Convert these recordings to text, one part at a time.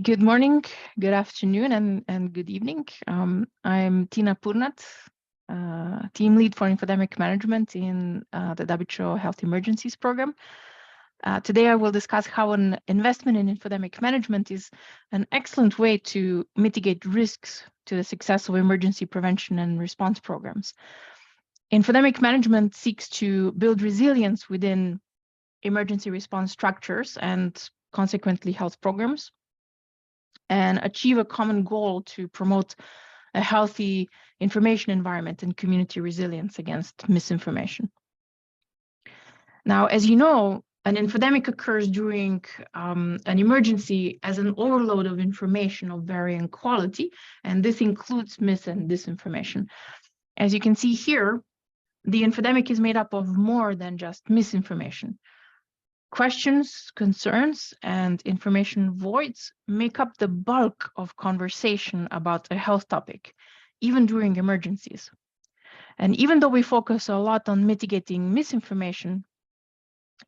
Good morning, good afternoon, and good evening. I'm Tina Purnat, team lead for Infodemic management in the WHO Health Emergencies program. Today, I will discuss how an investment in infodemic management is an excellent way to mitigate risks to the success of emergency prevention and response programs. Infodemic management seeks to build resilience within emergency response structures and consequently health programs, and achieve a common goal to promote a healthy information environment and community resilience against misinformation. Now, as you know, an infodemic occurs during an emergency as an overload of information of varying quality, and this includes mis and disinformation. As you can see here, the infodemic is made up of more than just misinformation. Questions, concerns, and information voids make up the bulk of conversation about a health topic, even during emergencies. And even though we focus a lot on mitigating misinformation,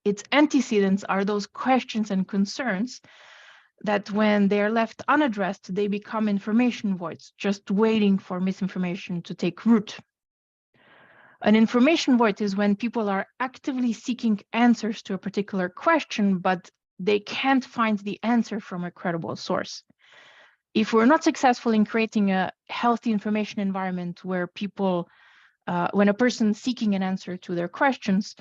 its antecedents are those questions and concerns that when they are left unaddressed, they become information voids, just waiting for misinformation to take root. An information void is when people are actively seeking answers to a particular question, but they can't find the answer from a credible source. If we're not successful in creating a healthy information environment where people, when a person seeking an answer to their questions,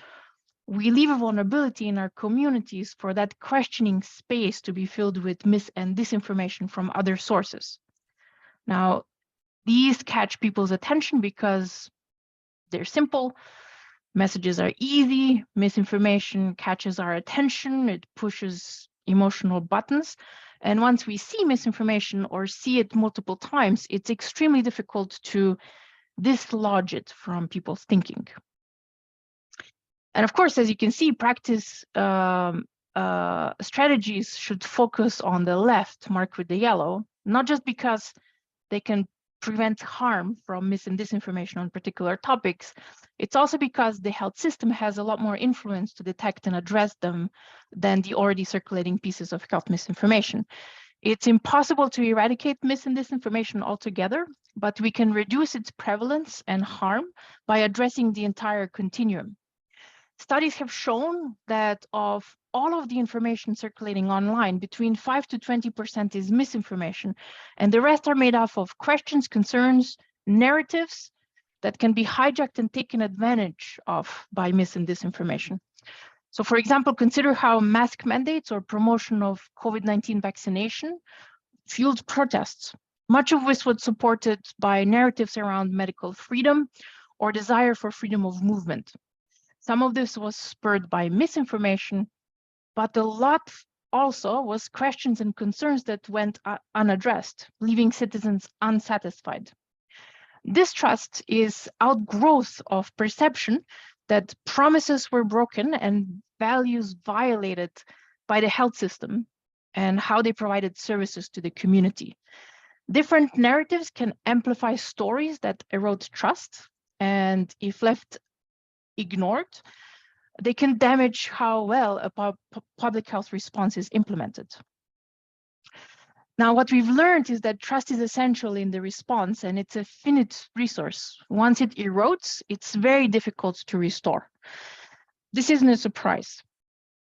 we leave a vulnerability in our communities for that questioning space to be filled with mis and disinformation from other sources. Now, these catch people's attention because they're simple, messages are easy, misinformation catches our attention, it pushes emotional buttons. And once we see misinformation or see it multiple times, it's extremely difficult to dislodge it from people's thinking. And of course, as you can see, practice strategies should focus on the left, marked with the yellow, not just because they can prevent harm from mis and disinformation on particular topics. It's also because the health system has a lot more influence to detect and address them than the already circulating pieces of health misinformation. It's impossible to eradicate mis and disinformation altogether, but we can reduce its prevalence and harm by addressing the entire continuum. Studies have shown that of all of the information circulating online, between 5 to 20% is misinformation, and the rest are made up of questions, concerns, narratives that can be hijacked and taken advantage of by mis and disinformation. So, for example, consider how mask mandates or promotion of COVID-19 vaccination fueled protests, much of which was supported by narratives around medical freedom or desire for freedom of movement. Some of this was spurred by misinformation, but a lot also was questions and concerns that went unaddressed, leaving citizens unsatisfied. Distrust is outgrowth of perception that promises were broken and values violated by the health system and how they provided services to the community. Different narratives can amplify stories that erode trust, and if left ignored, they can damage how well a public health response is implemented. Now, what we've learned is that trust is essential in the response, and it's a finite resource. Once it erodes, it's very difficult to restore. This isn't a surprise.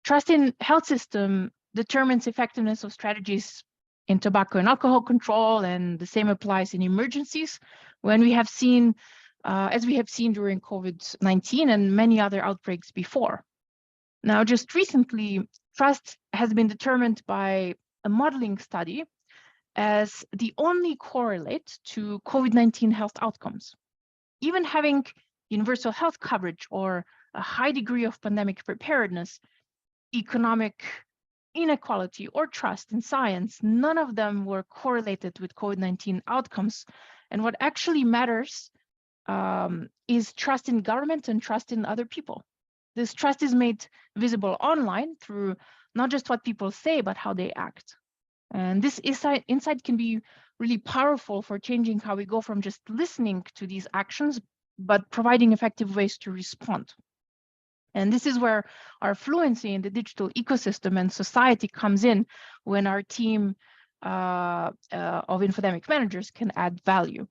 Trust in health system determines effectiveness of strategies in tobacco and alcohol control, and the same applies in emergencies when we have seen as we have seen during COVID-19 and many other outbreaks before. Now, just recently, trust has been determined by a modeling study as the only correlate to COVID-19 health outcomes. Even having universal health coverage or a high degree of pandemic preparedness, economic inequality, or trust in science, none of them were correlated with COVID-19 outcomes. And what actually matters is trust in government and trust in other people. This trust is made visible online through not just what people say, but how they act. And this insight can be really powerful for changing how we go from just listening to these actions, but providing effective ways to respond. And this is where our fluency in the digital ecosystem and society comes in when our team of infodemic managers can add value.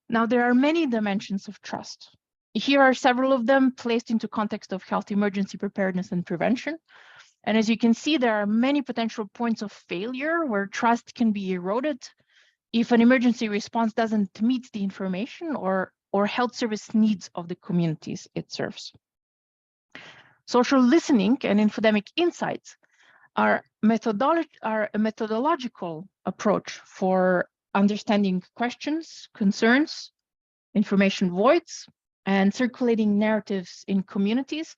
Now, there are many dimensions of trust. Here are several of them placed into context of health emergency preparedness and prevention. And as you can see, there are many potential points of failure where trust can be eroded if an emergency response doesn't meet the information or health service needs of the communities it serves. Social listening and infodemic insights are a methodological approach for understanding questions, concerns, information voids, and circulating narratives in communities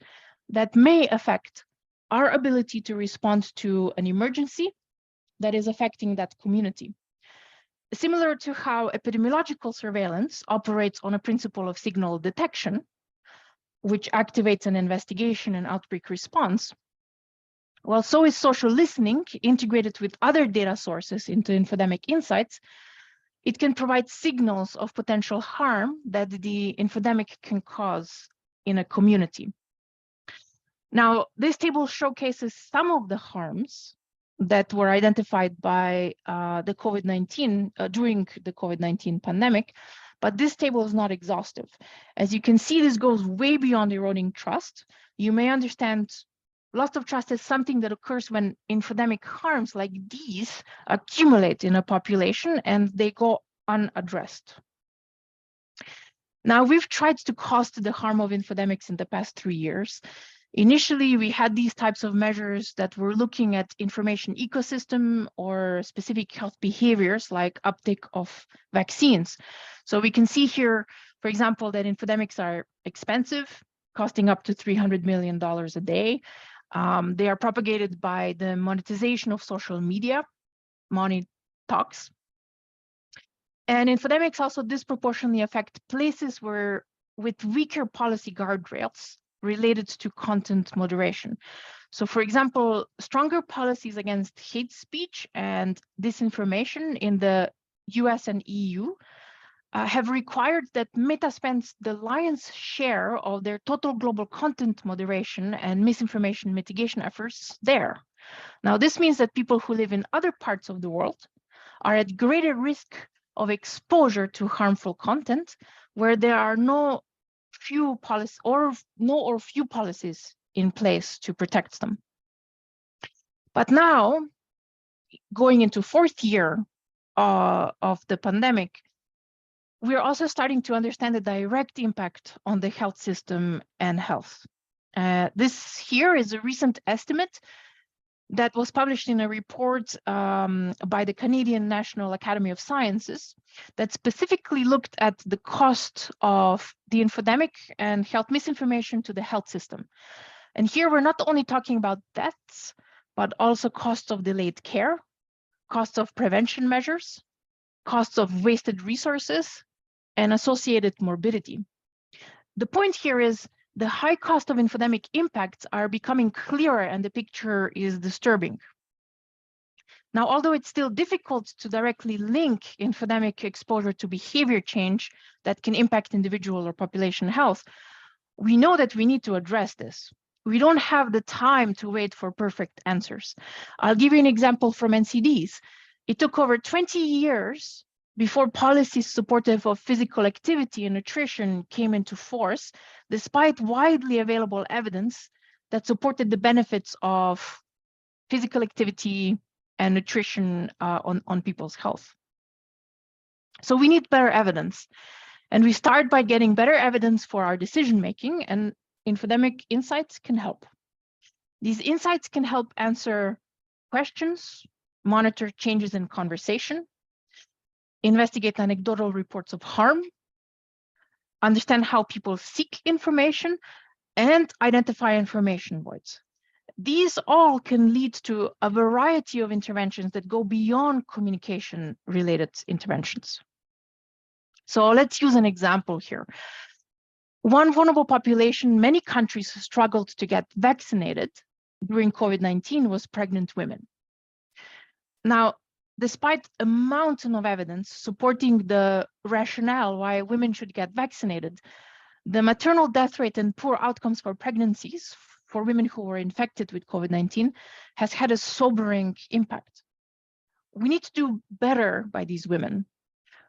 that may affect our ability to respond to an emergency that is affecting that community. Similar to how epidemiological surveillance operates on a principle of signal detection, which activates an investigation and outbreak response, well, so is social listening integrated with other data sources into infodemic insights. It can provide signals of potential harm that the infodemic can cause in a community. Now, this table showcases some of the harms that were identified by the COVID-19 during the COVID-19 pandemic, but this table is not exhaustive. As you can see, this goes way beyond eroding trust. You may understand loss of trust is something that occurs when infodemic harms like these accumulate in a population and they go unaddressed. Now, we've tried to cost the harm of infodemics in the past 3 years. Initially, we had these types of measures that were looking at information ecosystem or specific health behaviors like uptake of vaccines. So we can see here, for example, that infodemics are expensive, costing up to $300 million a day. They are propagated by the monetization of social media, money talks. And infodemics also disproportionately affect places where with weaker policy guardrails related to content moderation. So for example, stronger policies against hate speech and disinformation in the US and EU have required that Meta spends the lion's share of their total global content moderation and misinformation mitigation efforts there. Now, this means that people who live in other parts of the world are at greater risk of exposure to harmful content where there are no or few policies in place to protect them. But now, going into 4th year of the pandemic, we're also starting to understand the direct impact on the health system and health. This here is a recent estimate that was published in a report by the Canadian National Academy of Sciences that specifically looked at the cost of the infodemic and health misinformation to the health system. And here we're not only talking about deaths, but also cost of delayed care, cost of prevention measures, costs of wasted resources, and associated morbidity. The point here is the high cost of infodemic impacts are becoming clearer and the picture is disturbing. Now, although it's still difficult to directly link infodemic exposure to behavior change that can impact individual or population health, we know that we need to address this. We don't have the time to wait for perfect answers. I'll give you an example from NCDs. It took over 20 years before policies supportive of physical activity and nutrition came into force, despite widely available evidence that supported the benefits of physical activity and nutrition on people's health. So we need better evidence. And we start by getting better evidence for our decision-making, and infodemic insights can help. These insights can help answer questions, monitor changes in conversation, investigate anecdotal reports of harm, understand how people seek information, and identify information voids. These all can lead to a variety of interventions that go beyond communication-related interventions. So let's use an example here. One vulnerable population many countries struggled to get vaccinated during COVID-19 was pregnant women. Now, despite a mountain of evidence supporting the rationale why women should get vaccinated, the maternal death rate and poor outcomes for pregnancies for women who were infected with COVID-19 has had a sobering impact. we need to do better by these women.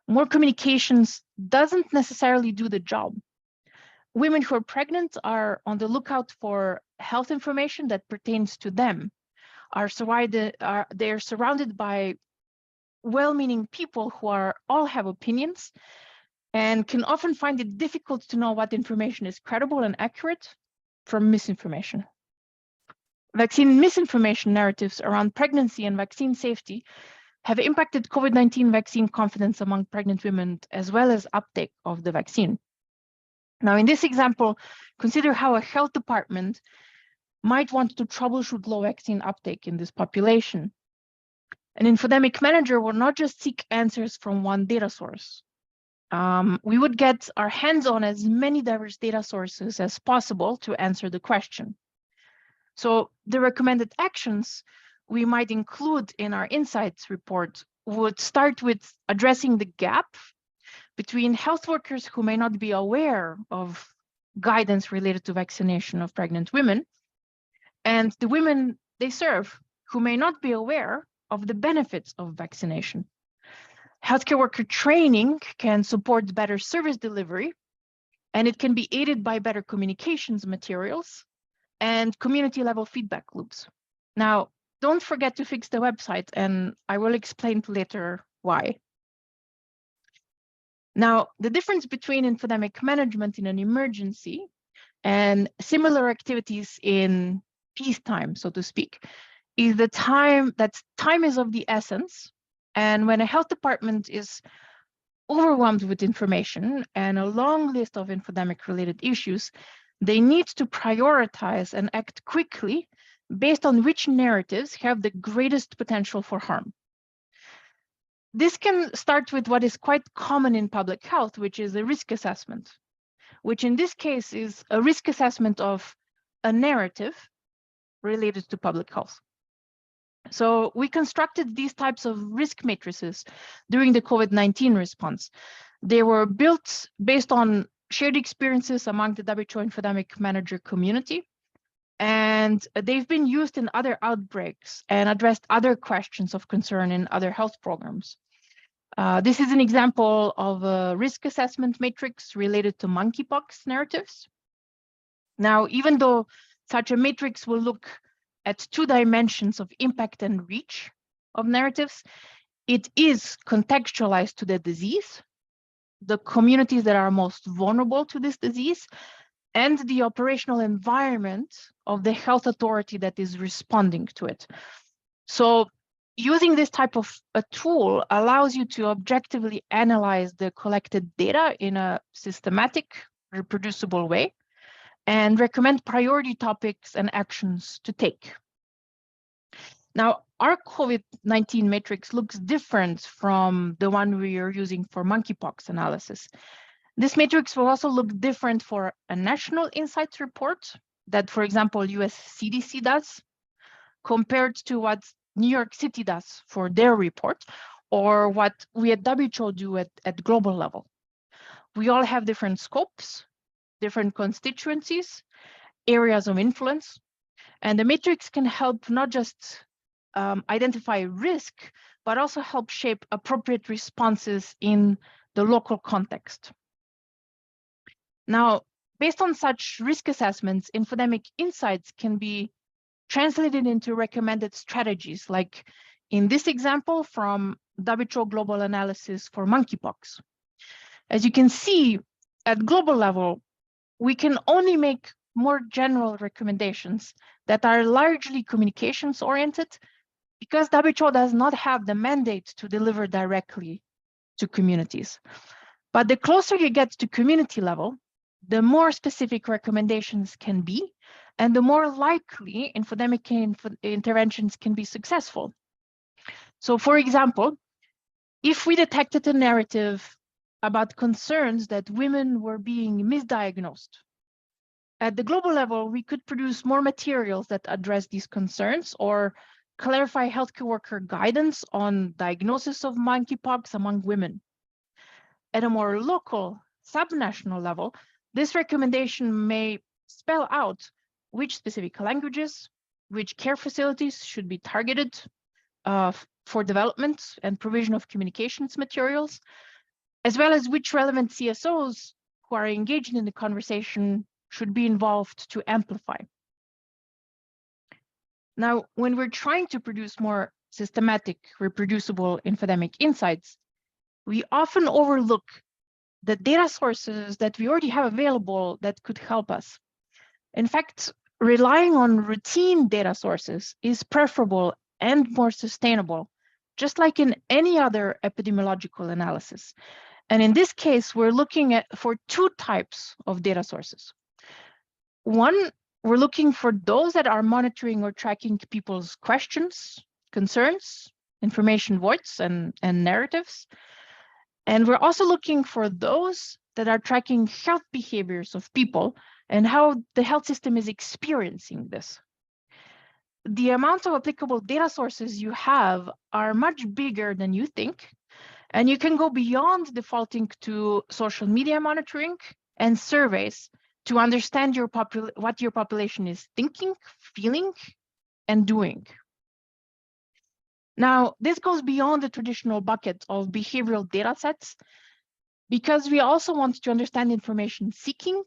More communications doesn't necessarily do the job. Women who are pregnant are on the lookout for health information that pertains to them. They're surrounded by well-meaning people who all have opinions and can often find it difficult to know what information is credible and accurate from misinformation. Vaccine misinformation narratives around pregnancy and vaccine safety have impacted COVID-19 vaccine confidence among pregnant women, as well as uptake of the vaccine. Now, in this example, consider how a health department might want to troubleshoot low vaccine uptake in this population. An infodemic manager will not just seek answers from one data source. We would get our hands on as many diverse data sources as possible to answer the question. So the recommended actions we might include in our insights report would start with addressing the gap between health workers who may not be aware of guidance related to vaccination of pregnant women and the women they serve who may not be aware of the benefits of vaccination. Healthcare worker training can support better service delivery, and it can be aided by better communications materials and community level feedback loops. Now, don't forget to fix the website, and I will explain later why. Now, the difference between infodemic management in an emergency and similar activities in peacetime, so to speak, is the time is of the essence. And when a health department is overwhelmed with information and a long list of infodemic related issues, they need to prioritize and act quickly based on which narratives have the greatest potential for harm. This can start with what is quite common in public health, which is a risk assessment, which in this case is a risk assessment of a narrative related to public health. So we constructed these types of risk matrices during the COVID-19 response. They were built based on shared experiences among the WHO infodemic manager community, and they've been used in other outbreaks and addressed other questions of concern in other health programs. This is an example of a risk assessment matrix related to monkeypox narratives. Now, even though such a matrix will look at two dimensions of impact and reach of narratives, it is contextualized to the disease, the communities that are most vulnerable to this disease, and the operational environment of the health authority that is responding to it. So using this type of a tool allows you to objectively analyze the collected data in a systematic, reproducible way and recommend priority topics and actions to take. Now, our COVID-19 matrix looks different from the one we are using for monkeypox analysis. This matrix will also look different for a national insights report that, for example, US CDC does, compared to what New York City does for their report, or what we at WHO do at global level. We all have different scopes, different constituencies, areas of influence, and the matrix can help not just identify risk, but also help shape appropriate responses in the local context. Now, based on such risk assessments, infodemic insights can be translated into recommended strategies, like in this example from WHO Global Analysis for monkeypox. As you can see, at global level, we can only make more general recommendations that are largely communications oriented because WHO does not have the mandate to deliver directly to communities. But the closer you get to community level, the more specific recommendations can be, and the more likely infodemic interventions can be successful. So for example, if we detected a narrative about concerns that women were being misdiagnosed, at the global level, we could produce more materials that address these concerns or clarify healthcare worker guidance on diagnosis of monkeypox among women. At a more local, subnational level, this recommendation may spell out which specific languages, which care facilities should be targeted, for development and provision of communications materials, as well as which relevant CSOs who are engaged in the conversation should be involved to amplify. Now, when we're trying to produce more systematic, reproducible infodemic insights, we often overlook the data sources that we already have available that could help us. In fact, relying on routine data sources is preferable and more sustainable, just like in any other epidemiological analysis. And in this case, we're looking for two types of data sources. One, we're looking for those that are monitoring or tracking people's questions, concerns, information voids, and narratives. And we're also looking for those that are tracking health behaviors of people and how the health system is experiencing this. The amount of applicable data sources you have are much bigger than you think, and you can go beyond defaulting to social media monitoring and surveys to understand what your population is thinking, feeling, and doing. Now, this goes beyond the traditional bucket of behavioral data sets, because we also want to understand information seeking,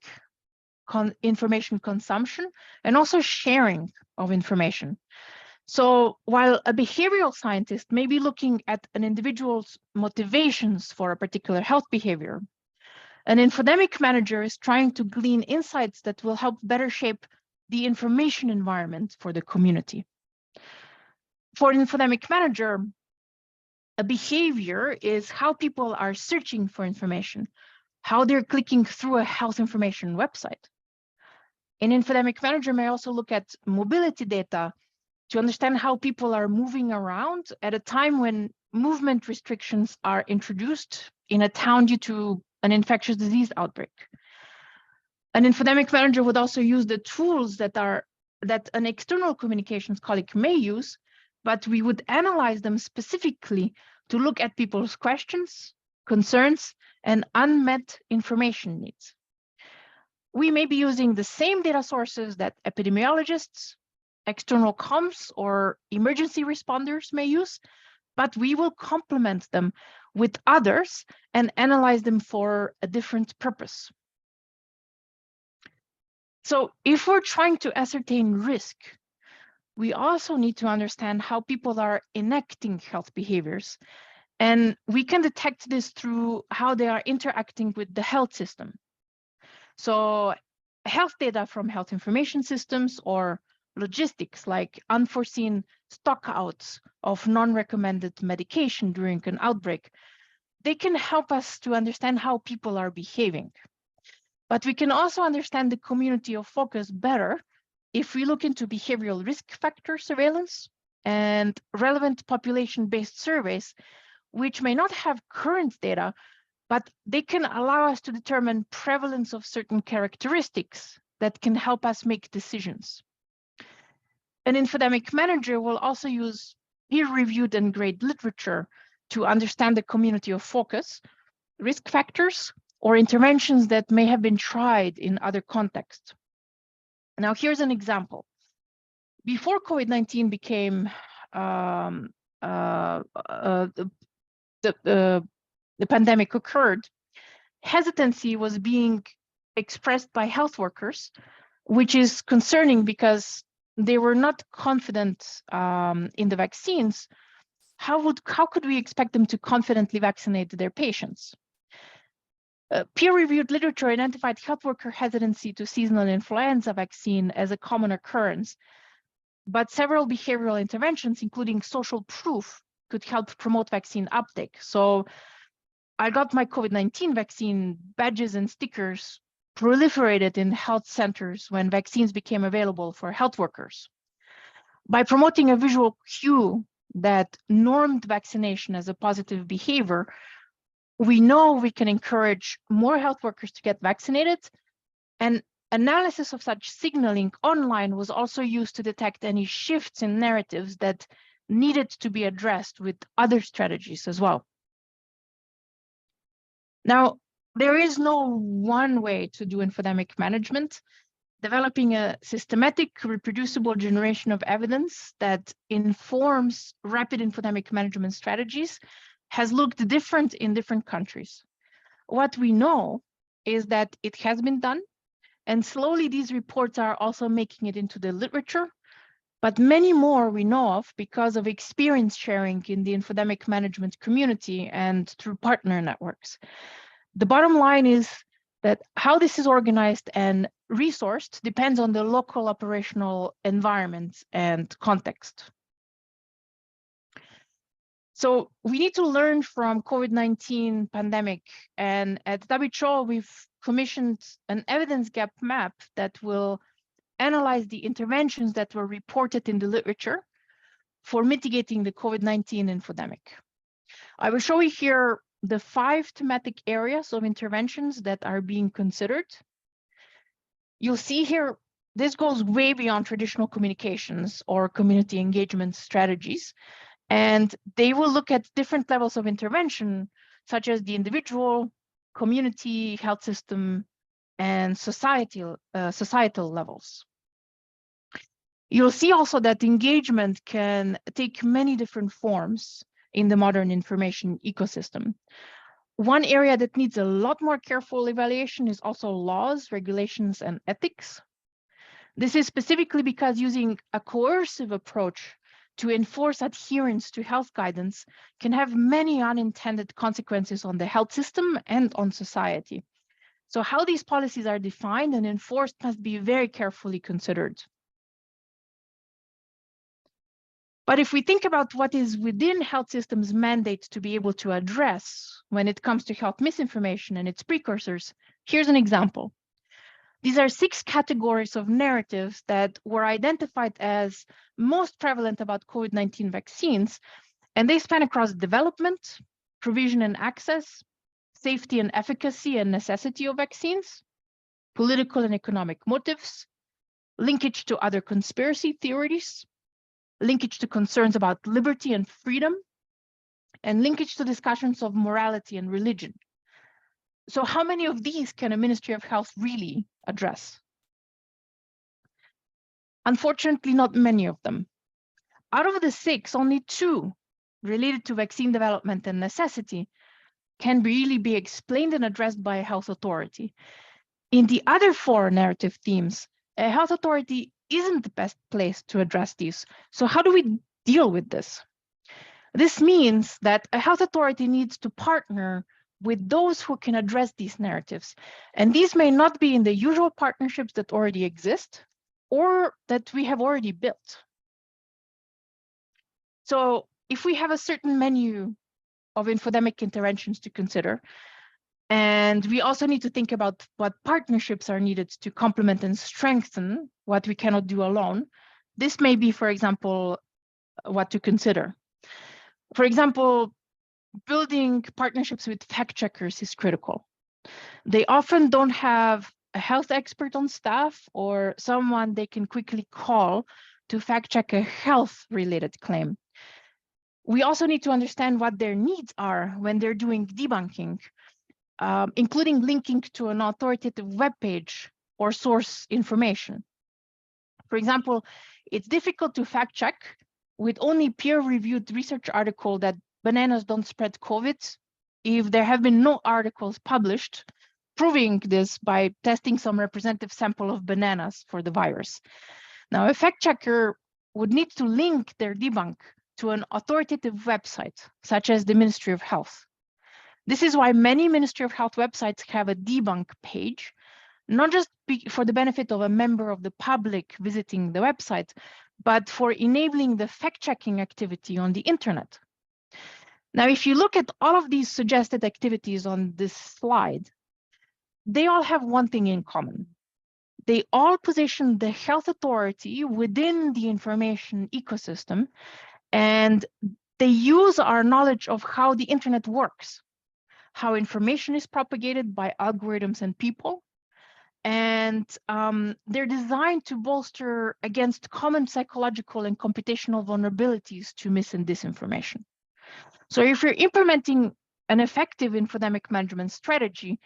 information consumption, and also sharing of information. So while a behavioral scientist may be looking at an individual's motivations for a particular health behavior, an infodemic manager is trying to glean insights that will help better shape the information environment for the community. For an infodemic manager, a behavior is how people are searching for information, how they're clicking through a health information website. An infodemic manager may also look at mobility data to understand how people are moving around at a time when movement restrictions are introduced in a town due to an infectious disease outbreak. An infodemic manager would also use the tools that an external communications colleague may use, but we would analyze them specifically to look at people's questions, concerns, and unmet information needs. We may be using the same data sources that epidemiologists, external comms, or emergency responders may use, but we will complement them with others and analyze them for a different purpose. So if we're trying to ascertain risk, we also need to understand how people are enacting health behaviors. And we can detect this through how they are interacting with the health system. So health data from health information systems or logistics like unforeseen stockouts of non-recommended medication during an outbreak, they can help us to understand how people are behaving. But we can also understand the community of focus better if we look into behavioral risk factor surveillance and relevant population-based surveys, which may not have current data, but they can allow us to determine prevalence of certain characteristics that can help us make decisions. An infodemic manager will also use peer-reviewed and graded literature to understand the community of focus, risk factors, or interventions that may have been tried in other contexts. Now, here's an example. Before COVID-19 became the pandemic occurred, hesitancy was being expressed by health workers, which is concerning because they were not confident in the vaccines. How could we expect them to confidently vaccinate their patients? Peer-reviewed literature identified health worker hesitancy to seasonal influenza vaccine as a common occurrence, but several behavioral interventions, including social proof, could help promote vaccine uptake. So I got my COVID-19 vaccine badges and stickers proliferated in health centers when vaccines became available for health workers. By promoting a visual cue that normed vaccination as a positive behavior, we know we can encourage more health workers to get vaccinated, and analysis of such signaling online was also used to detect any shifts in narratives that needed to be addressed with other strategies as well. Now, there is no one way to do infodemic management, Developing a systematic, reproducible generation of evidence that informs rapid infodemic management strategies has looked different in different countries. What we know is that it has been done, and slowly these reports are also making it into the literature, but many more we know of because of experience sharing in the infodemic management community and through partner networks. The bottom line is that how this is organized and resourced depends on the local operational environment and context. So we need to learn from COVID-19 pandemic, and at WHO we've commissioned an evidence gap map that will analyze the interventions that were reported in the literature for mitigating the COVID-19 infodemic. I will show you here the 5 thematic areas of interventions that are being considered. You'll see here, this goes way beyond traditional communications or community engagement strategies, and they will look at different levels of intervention, such as the individual, community, health system, and societal levels. You'll see also that engagement can take many different forms in the modern information ecosystem. One area that needs a lot more careful evaluation is also laws, regulations, and ethics. This is specifically because using a coercive approach to enforce adherence to health guidance can have many unintended consequences on the health system and on society. So how these policies are defined and enforced must be very carefully considered. But if we think about what is within health systems' mandate to be able to address when it comes to health misinformation and its precursors, here's an example. These are 6 categories of narratives that were identified as most prevalent about COVID-19 vaccines, and they span across development, provision and access, safety and efficacy and necessity of vaccines, political and economic motives, linkage to other conspiracy theories, linkage to concerns about liberty and freedom, and linkage to discussions of morality and religion. So how many of these can a Ministry of Health really address? Unfortunately, not many of them. Out of the 6, only 2 related to vaccine development and necessity can really be explained and addressed by a health authority. In the other 4 narrative themes, a health authority isn't the best place to address these. So how do we deal with this? This means that a health authority needs to partner with those who can address these narratives. And these may not be in the usual partnerships that already exist or that we have already built. So if we have a certain menu of infodemic interventions to consider, and we also need to think about what partnerships are needed to complement and strengthen what we cannot do alone. This may be, for example, what to consider. For example, building partnerships with fact checkers is critical. They often don't have a health expert on staff or someone they can quickly call to fact check a health-related claim. We also need to understand what their needs are when they're doing debunking, including linking to an authoritative web page or source information. For example, it's difficult to fact check with only peer-reviewed research article that bananas don't spread COVID if there have been no articles published proving this by testing some representative sample of bananas for the virus. Now, a fact checker would need to link their debunk to an authoritative website, such as the Ministry of Health. This is why many Ministry of Health websites have a debunk page, not just for the benefit of a member of the public visiting the website, but for enabling the fact-checking activity on the internet. Now, if you look at all of these suggested activities on this slide, they all have one thing in common. They all position the health authority within the information ecosystem, and they use our knowledge of how the internet works, how information is propagated by algorithms and people, and they're designed to bolster against common psychological and computational vulnerabilities to mis and disinformation. So if you're implementing an effective infodemic management strategy,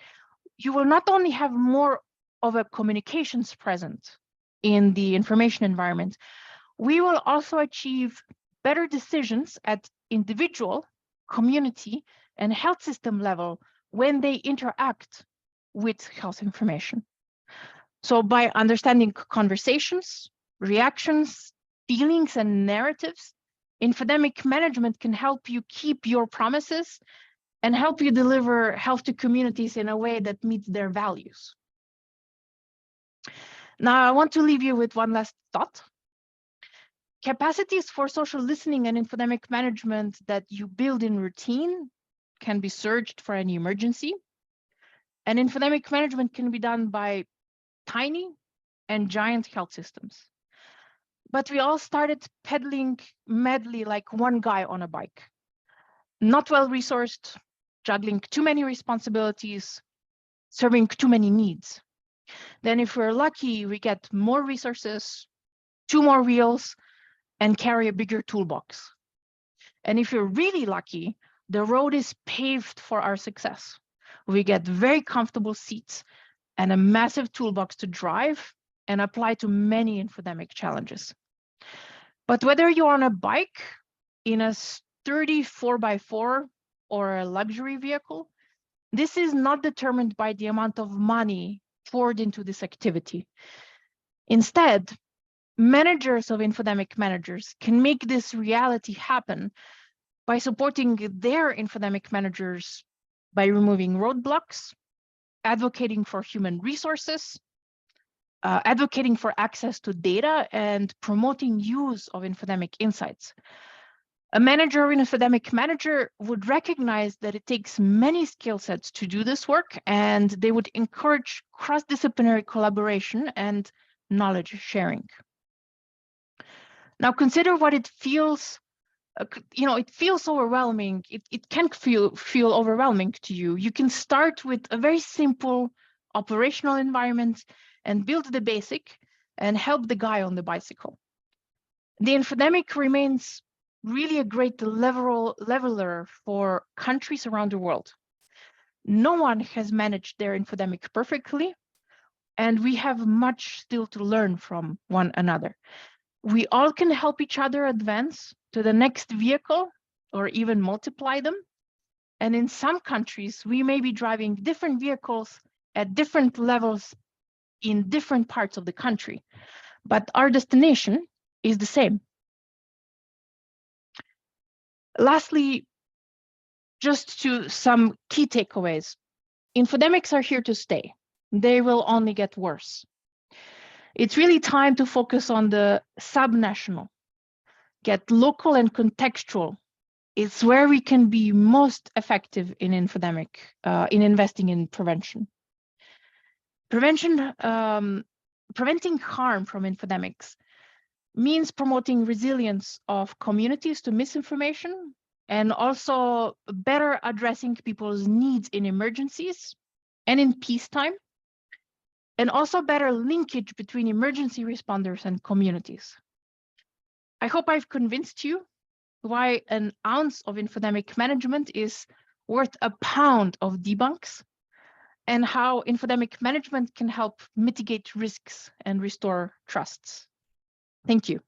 you will not only have more of a communications present in the information environment, we will also achieve better decisions at individual, community, and health system level when they interact with health information. So by understanding conversations, reactions, feelings, and narratives, infodemic management can help you keep your promises and help you deliver health to communities in a way that meets their values. Now, I want to leave you with one last thought. Capacities for social listening and infodemic management that you build in routine can be surged for any emergency. And infodemic management can be done by tiny and giant health systems. But we all started pedaling madly like one guy on a bike. Not well resourced, juggling too many responsibilities, serving too many needs. Then if we're lucky, we get more resources, 2 more wheels, and carry a bigger toolbox. And if you're really lucky, the road is paved for our success. We get very comfortable seats and a massive toolbox to drive and apply to many infodemic challenges. But whether you're on a bike, in a sturdy 4x4, or a luxury vehicle, this is not determined by the amount of money poured into this activity. Instead, managers of infodemic managers can make this reality happen by supporting their infodemic managers by removing roadblocks, advocating for human resources, advocating for access to data, and promoting use of infodemic insights. A manager or an infodemic manager would recognize that it takes many skill sets to do this work, and they would encourage cross-disciplinary collaboration and knowledge sharing. Now consider what it feels, it feels overwhelming. It can feel overwhelming to you. You can start with a very simple operational environment and build the basic and help the guy on the bicycle. The infodemic remains really a great leveler for countries around the world. No one has managed their infodemic perfectly, and we have much still to learn from one another. We all can help each other advance to the next vehicle or even multiply them. And in some countries, we may be driving different vehicles at different levels in different parts of the country, but our destination is the same. Lastly, just to some key takeaways. Infodemics are here to stay. They will only get worse. It's really time to focus on the subnational, get local and contextual. It's where we can be most effective in infodemic, in investing in prevention. Preventing harm from infodemics means promoting resilience of communities to misinformation and also better addressing people's needs in emergencies and in peacetime, and also better linkage between emergency responders and communities. I hope I've convinced you why an ounce of infodemic management is worth a pound of debunks, and how infodemic management can help mitigate risks and restore trusts. Thank you.